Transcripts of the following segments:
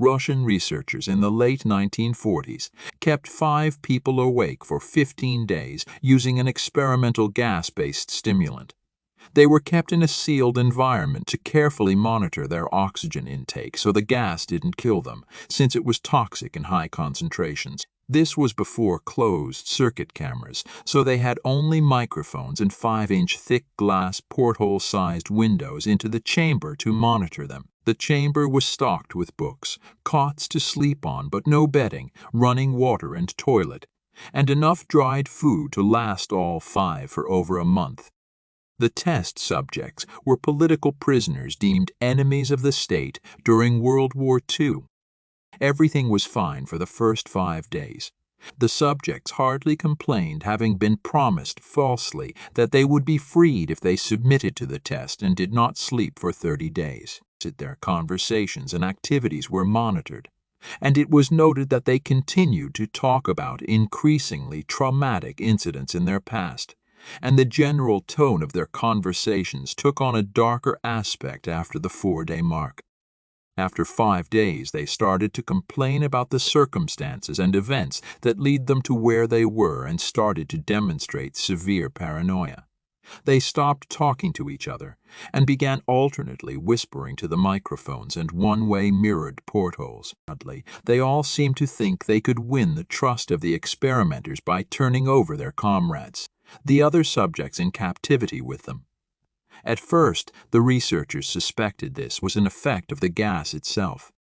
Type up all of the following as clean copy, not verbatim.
Russian researchers in the late 1940s kept 5 people awake for 15 days using an experimental gas-based stimulant. They were kept in a sealed environment to carefully monitor their oxygen intake so the gas didn't kill them, since it was toxic in high concentrations. This was before closed-circuit cameras, so they had only microphones and 5-inch thick glass porthole-sized windows into the chamber to monitor them. The chamber was stocked with books, cots to sleep on but no bedding, running water and toilet, and enough dried food to last all 5 for over a month. The test subjects were political prisoners deemed enemies of the state during World War II. Everything was fine for the first 5 days. The subjects hardly complained, having been promised falsely that they would be freed if they submitted to the test and did not sleep for 30 days. Their conversations and activities were monitored, and it was noted that they continued to talk about increasingly traumatic incidents in their past, and the general tone of their conversations took on a darker aspect after the 4-day mark. After 5 days, they started to complain about the circumstances and events that lead them to where they were and started to demonstrate severe paranoia. They stopped talking to each other and began alternately whispering to the microphones and one-way mirrored portholes. They all seemed to think they could win the trust of the experimenters by turning over their comrades, the other subjects in captivity with them. At first, the researchers suspected this was an effect of the gas itself.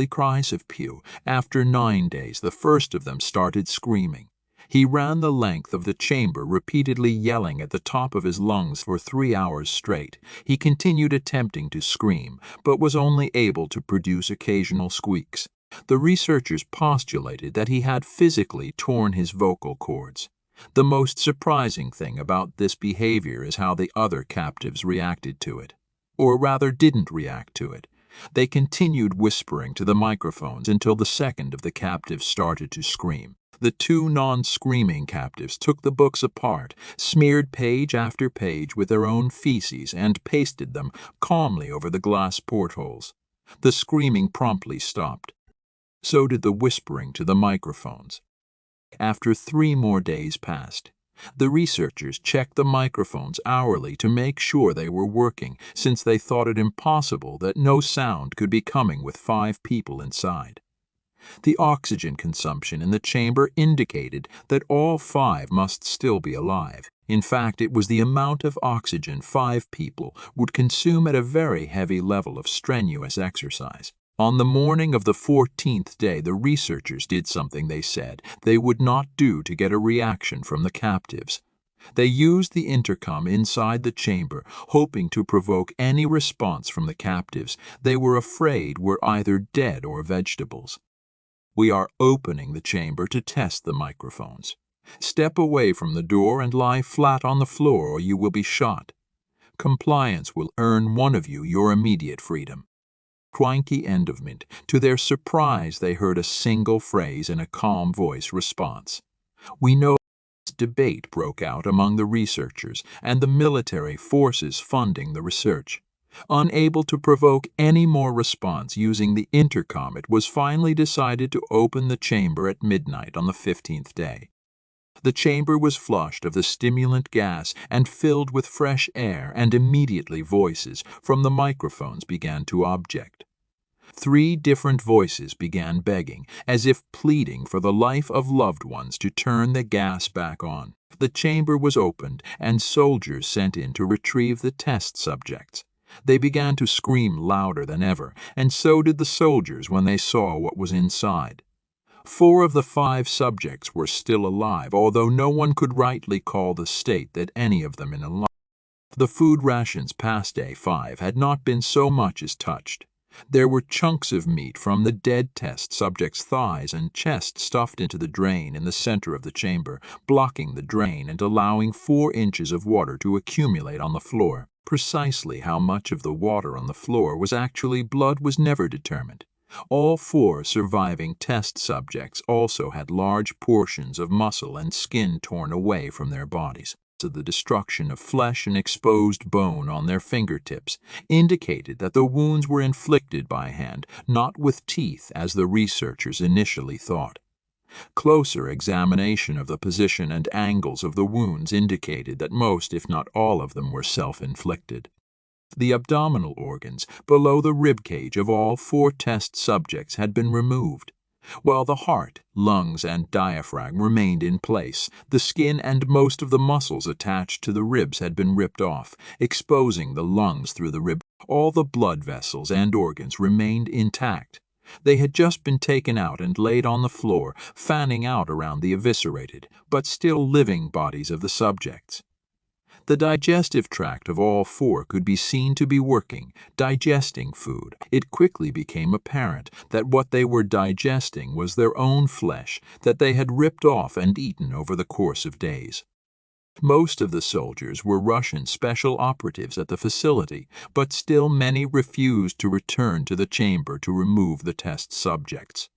Cries of Pew. After 9 days, the first of them started screaming. He ran the length of the chamber, repeatedly yelling at the top of his lungs for 3 hours straight. He continued attempting to scream, but was only able to produce occasional squeaks. The researchers postulated that he had physically torn his vocal cords. The most surprising thing about this behavior is how the other captives reacted to it, or rather didn't react to it. They continued whispering to the microphones until the second of the captives started to scream. The 2 non-screaming captives took the books apart, smeared page after page with their own feces, and pasted them calmly over the glass portholes. The screaming promptly stopped. So did the whispering to the microphones. After 3 more days passed, the researchers checked the microphones hourly to make sure they were working, since they thought it impossible that no sound could be coming with 5 people inside. The oxygen consumption in the chamber indicated that all 5 must still be alive. In fact, it was the amount of oxygen 5 people would consume at a very heavy level of strenuous exercise. On the morning of the 14th day, the researchers did something they said they would not do to get a reaction from the captives. They used the intercom inside the chamber, hoping to provoke any response from the captives they were afraid were either dead or vegetables. "We are opening the chamber to test the microphones. Step away from the door and lie flat on the floor or you will be shot. Compliance will earn one of you your immediate freedom." Cranky end of mint. To their surprise, they heard a single phrase in a calm voice response. "We know." Debate broke out among the researchers and the military forces funding the research. Unable to provoke any more response using the intercom, it was finally decided to open the chamber at midnight on the 15th day. The chamber was flushed of the stimulant gas and filled with fresh air, and immediately voices from the microphones began to object. 3 different voices began begging, as if pleading for the life of loved ones, to turn the gas back on. The chamber was opened and soldiers sent in to retrieve the test subjects. They began to scream louder than ever, and so did the soldiers when they saw what was inside. 4 of the 5 subjects were still alive, although no one could rightly call the state that any of them in alive. The food rations past day 5 had not been so much as touched. There were chunks of meat from the dead test subjects' thighs and chest stuffed into the drain in the center of the chamber, blocking the drain and allowing 4 inches of water to accumulate on the floor. Precisely how much of the water on the floor was actually blood was never determined. All 4 surviving test subjects also had large portions of muscle and skin torn away from their bodies. of the destruction of flesh and exposed bone on their fingertips indicated that the wounds were inflicted by hand, not with teeth as the researchers initially thought. Closer examination of the position and angles of the wounds indicated that most, if not all of them, were self-inflicted. The abdominal organs below the ribcage of all 4 test subjects had been removed. While the heart, lungs, and diaphragm remained in place, the skin and most of the muscles attached to the ribs had been ripped off, exposing the lungs through the rib. All the blood vessels and organs remained intact. They had just been taken out and laid on the floor, fanning out around the eviscerated, but still living bodies of the subjects. The digestive tract of all 4 could be seen to be working, digesting food. It quickly became apparent that what they were digesting was their own flesh that they had ripped off and eaten over the course of days. Most of the soldiers were Russian special operatives at the facility, but still many refused to return to the chamber to remove the test subjects.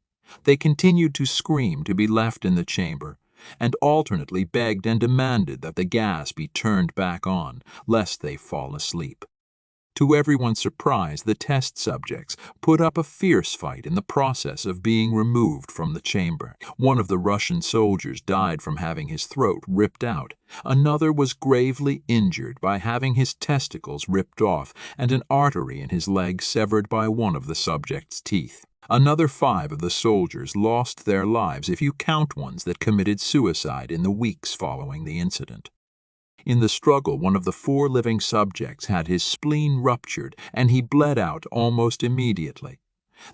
They continued to scream to be left in the chamber, and alternately begged and demanded that the gas be turned back on, lest they fall asleep. To everyone's surprise, the test subjects put up a fierce fight in the process of being removed from the chamber. One of the Russian soldiers died from having his throat ripped out. Another was gravely injured by having his testicles ripped off and an artery in his leg severed by one of the subject's teeth. Another 5 of the soldiers lost their lives if you count ones that committed suicide in the weeks following the incident. In the struggle, one of the 4 living subjects had his spleen ruptured and he bled out almost immediately.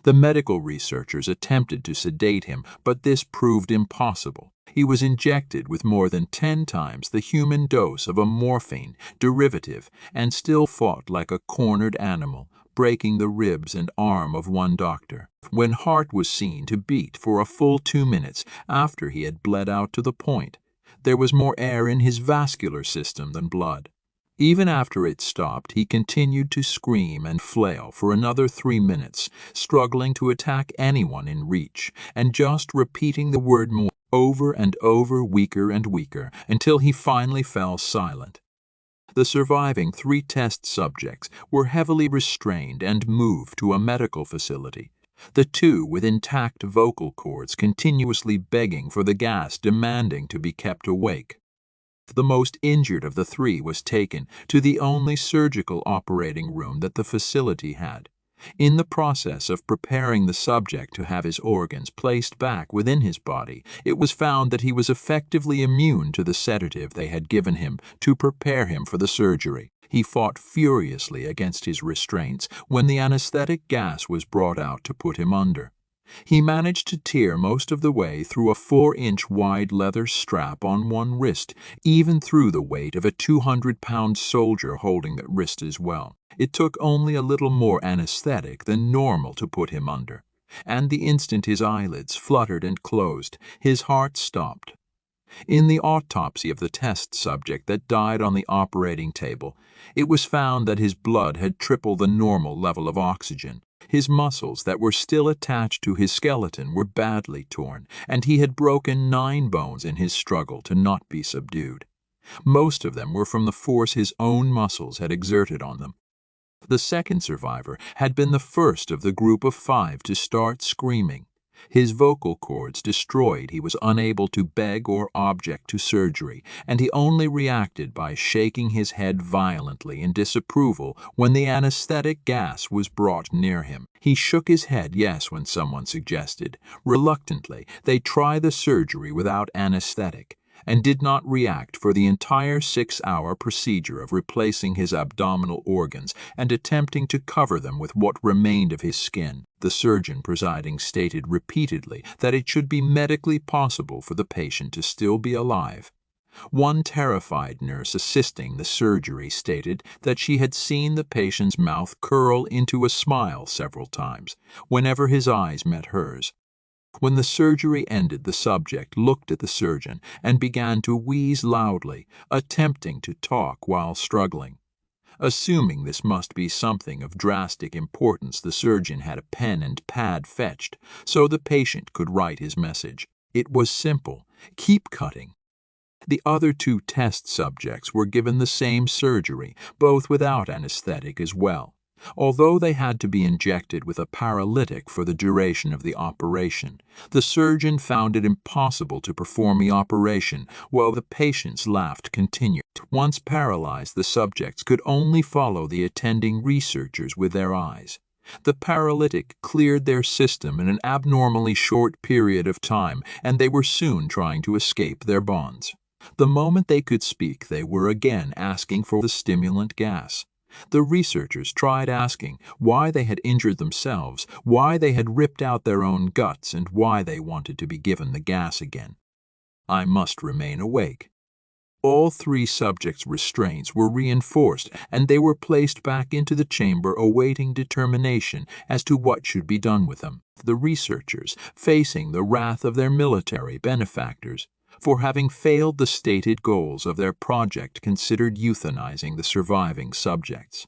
The medical researchers attempted to sedate him, but this proved impossible. He was injected with more than 10 times the human dose of a morphine derivative and still fought like a cornered animal, breaking the ribs and arm of one doctor. When heart was seen to beat for a full 2 minutes after he had bled out to the point, there was more air in his vascular system than blood. Even after it stopped, he continued to scream and flail for another 3 minutes, struggling to attack anyone in reach, and just repeating the word more over and over, weaker and weaker, until he finally fell silent. The surviving 3 test subjects were heavily restrained and moved to a medical facility. The 2 with intact vocal cords continuously begging for the gas, demanding to be kept awake. The most injured of the 3 was taken to the only surgical operating room that the facility had. In the process of preparing the subject to have his organs placed back within his body, it was found that he was effectively immune to the sedative they had given him to prepare him for the surgery. He fought furiously against his restraints when the anesthetic gas was brought out to put him under. He managed to tear most of the way through a 4-inch wide leather strap on one wrist, even through the weight of a 200-pound soldier holding that wrist as well. It took only a little more anesthetic than normal to put him under, and the instant his eyelids fluttered and closed, his heart stopped. In the autopsy of the test subject that died on the operating table, it was found that his blood had tripled the normal level of oxygen. His muscles that were still attached to his skeleton were badly torn, and he had broken 9 bones in his struggle to not be subdued. Most of them were from the force his own muscles had exerted on them. The second survivor had been the first of the group of 5 to start screaming. His vocal cords destroyed, he was unable to beg or object to surgery, and he only reacted by shaking his head violently in disapproval when the anesthetic gas was brought near him. He shook his head yes when someone suggested, reluctantly, they try the surgery without anesthetic, and did not react for the entire 6-hour procedure of replacing his abdominal organs and attempting to cover them with what remained of his skin. The surgeon presiding stated repeatedly that it should be medically possible for the patient to still be alive. One terrified nurse assisting the surgery stated that she had seen the patient's mouth curl into a smile several times whenever his eyes met hers. When the surgery ended, the subject looked at the surgeon and began to wheeze loudly, attempting to talk while struggling. Assuming this must be something of drastic importance, the surgeon had a pen and pad fetched so the patient could write his message. It was simple: keep cutting. The other two test subjects were given the same surgery, both without anesthetic as well, although they had to be injected with a paralytic for the duration of the operation. The surgeon found it impossible to perform the operation, while the patients laughed continued. Once paralyzed, the subjects could only follow the attending researchers with their eyes. The paralytic cleared their system in an abnormally short period of time, and they were soon trying to escape their bonds. The moment they could speak, they were again asking for the stimulant gas. The researchers tried asking why they had injured themselves, why they had ripped out their own guts, and why they wanted to be given the gas again. I must remain awake. All three subjects' restraints were reinforced, and they were placed back into the chamber awaiting determination as to what should be done with them. The researchers, facing the wrath of their military benefactors, for having failed the stated goals of their project, considered euthanizing the surviving subjects.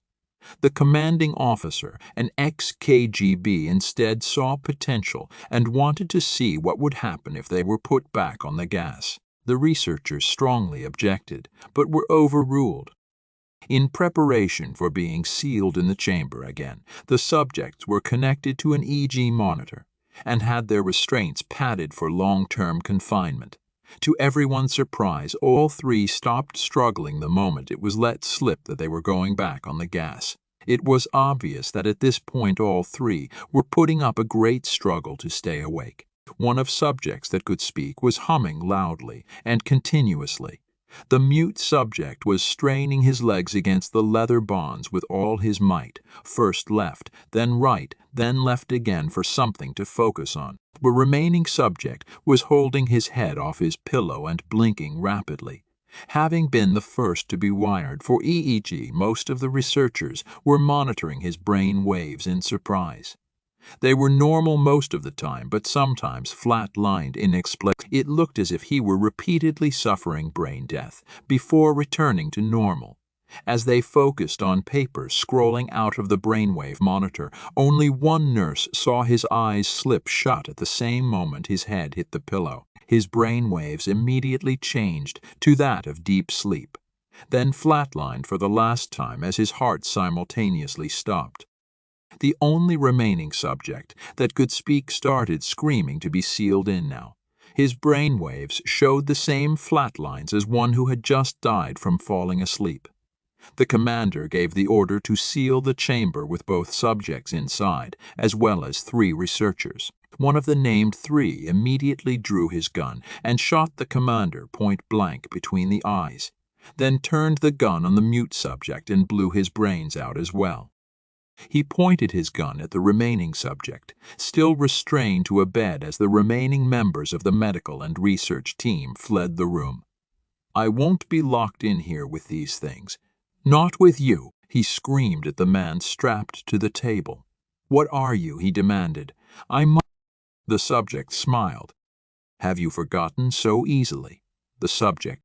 The commanding officer, an ex-KGB, instead saw potential and wanted to see what would happen if they were put back on the gas. The researchers strongly objected, but were overruled. In preparation for being sealed in the chamber again, the subjects were connected to an EG monitor and had their restraints padded for long-term confinement. To everyone's surprise, all three stopped struggling the moment it was let slip that they were going back on the gas. It was obvious that at this point all three were putting up a great struggle to stay awake. One of subjects that could speak was humming loudly and continuously. The mute subject was straining his legs against the leather bonds with all his might, first left, then right, then left again for something to focus on. The remaining subject was holding his head off his pillow and blinking rapidly. Having been the first to be wired for EEG, most of the researchers were monitoring his brain waves in surprise. They were normal most of the time, but sometimes flat-lined inexplicably. It looked as if he were repeatedly suffering brain death before returning to normal. As they focused on papers scrolling out of the brainwave monitor, only one nurse saw his eyes slip shut at the same moment his head hit the pillow. His brainwaves immediately changed to that of deep sleep, then flatlined for the last time as his heart simultaneously stopped. The only remaining subject that could speak started screaming to be sealed in now. His brainwaves showed the same flat lines as one who had just died from falling asleep. The commander gave the order to seal the chamber with both subjects inside, as well as 3 researchers. One of the named 3 immediately drew his gun and shot the commander point blank between the eyes, then turned the gun on the mute subject and blew his brains out as well. He pointed his gun at the remaining subject, still restrained to a bed as the remaining members of the medical and research team fled the room. "I won't be locked in here with these things. Not with you," he screamed at the man strapped to the table. "What are you?" he demanded. "I must." The subject smiled. "Have you forgotten so easily?" The subject